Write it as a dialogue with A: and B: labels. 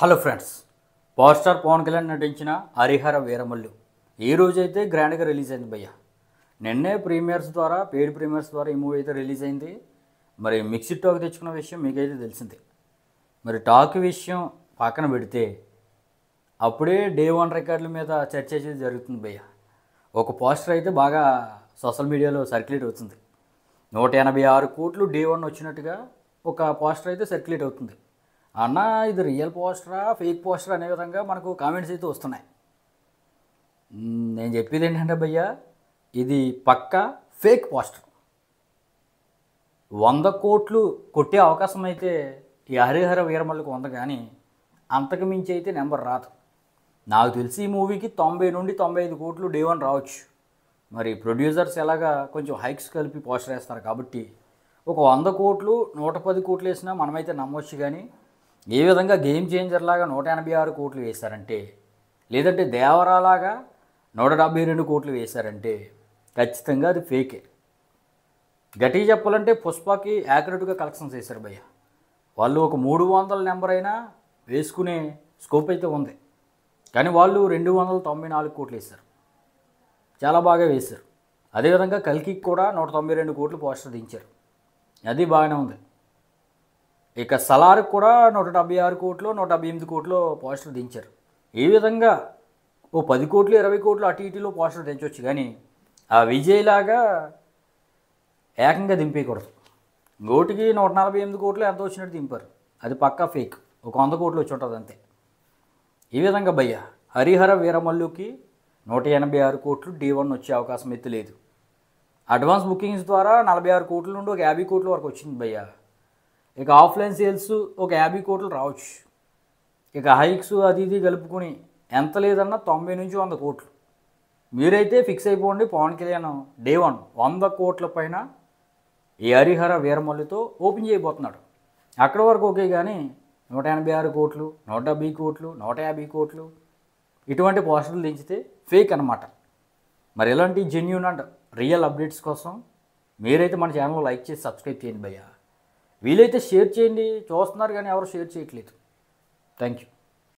A: Hello friends, power star Pawan Kalyan నటించిన హరిహర వీరమల్లు ఈ రోజైతే గ్రాండ్గా రిలీజ్ అయింది భయ్య. నిన్నే ప్రీమియర్స్ ద్వారా పెయిడ్ ప్రీమియర్స్ ద్వారా ఈ మూవీ అయితే రిలీజ్ అయింది. మరి మిక్స్డ్ టాక్ తెచ్చుకున్న విషయం మీకైతే తెలిసిందే. మరి టాక్ విషయం పక్కన పెడితే అప్పుడే డే 1 రికార్డుల మీద చర్చ అయితే జరుగుతుంది భయ్య. ఒక పోస్టర్ అయితే బాగా సోషల్ మీడియాలో సర్క్యులేట్ అవుతుంది. 186 కోట్లు డే 1 వచ్చినట్టుగా ఒక పోస్టర్ అయితే సర్క్యులేట్ అవుతుంది. అన్న ఇది రియల్ పోస్టరా ఫేక్ పోస్టర్ అనే విధంగా మనకు కామెంట్స్ అయితే వస్తున్నాయి. నేను చెప్పేది ఏంటంటే భయ్య, ఇది పక్కా ఫేక్ పోస్టర్. 100 కోట్లు కొట్టే అవకాశం అయితే ఈ హరిహర వీరమల్లుకు ఉంది, కానీ అంతకు మించి అయితే నెంబర్ రాదు. నాకు తెలిసి ఈ మూవీకి 90 నుండి 95 కోట్లు డే 1 రావచ్చు. మరి ప్రొడ్యూసర్స్ ఎలాగా కొంచెం హైక్స్ కలిపి పోస్టర్ వేస్తారు కాబట్టి ఒక 100 కోట్లు 110 కోట్లు వేసినా మనమైతే నమ్మొచ్చు. కానీ ఏ విధంగా గేమ్ చేంజర్ లాగా 186 కోట్లు వేశారంటే, లేదంటే దేవరాలాగా 172 కోట్లు వేశారంటే ఖచ్చితంగా అది ఫేకే. గట్టిగా చెప్పాలంటే పుష్పకి యాక్యురేట్గా కలెక్షన్స్ వేశారు భయ్య. వాళ్ళు ఒక 300 నెంబర్ అయినా వేసుకునే స్కోప్ అయితే ఉంది, కానీ వాళ్ళు 294 కోట్లు వేశారు. చాలా బాగా వేశారు. అదేవిధంగా కల్కికి కూడా 192 కోట్లు పోస్టర్ దించారు, అది బాగానే ఉంది. ఇక సలార్కి కూడా 176 కోట్లు 178 కోట్లు పోస్టర్ దించారు. ఈ విధంగా ఓ 10 కోట్లు 20 కోట్లు అటు ఇటులో పోస్టర్ దించవచ్చు, కానీ ఆ విజయ్ లాగా ఏకంగా దింపేయకూడదు. గోటికి 148 కోట్లు ఎంత వచ్చినట్టు దింపారు, అది పక్కా ఫేక్. ఒక 100 కోట్లు వచ్చి ఉంటుంది అంతే. ఈ విధంగా భయ్య హరిహర వీరమల్లుకి 186 కోట్లు డే 1 వచ్చే అవకాశం అయితే లేదు. అడ్వాన్స్ బుకింగ్స్ ద్వారా 46 కోట్ల నుండి ఒక 50 కోట్ల వరకు వచ్చింది భయ్య. ఇక ఆఫ్లైన్ సేల్స్ ఒక 50 కోట్లు రావచ్చు. ఇక హైక్స్ అది ఇది కలుపుకొని ఎంత లేదన్నా 90 నుంచి 100 కోట్లు. మీరైతే ఫిక్స్ అయిపోండి, పవన్ కళ్యాణ్ డే 1 100 కోట్ల పైన ఈ హరిహర వీరమల్లుతో ఓపెన్ చేయబోతున్నాడు. అక్కడి వరకు ఓకే, కానీ 186 కోట్లు 170 కోట్లు 150 కోట్లు ఇటువంటి పోస్టర్లు దించితే ఫేక్ అన్నమాట. మరి ఇలాంటి జెన్యూన్ అండ్ రియల్ అప్డేట్స్ కోసం మీరైతే మన ఛానల్ లైక్ చేసి సబ్స్క్రైబ్ చేయండి భయ్య. వీలైతే షేర్ చేయండి, చూస్తున్నారు కానీ ఎవరు షేర్ చేయట్లేదు. Thank you.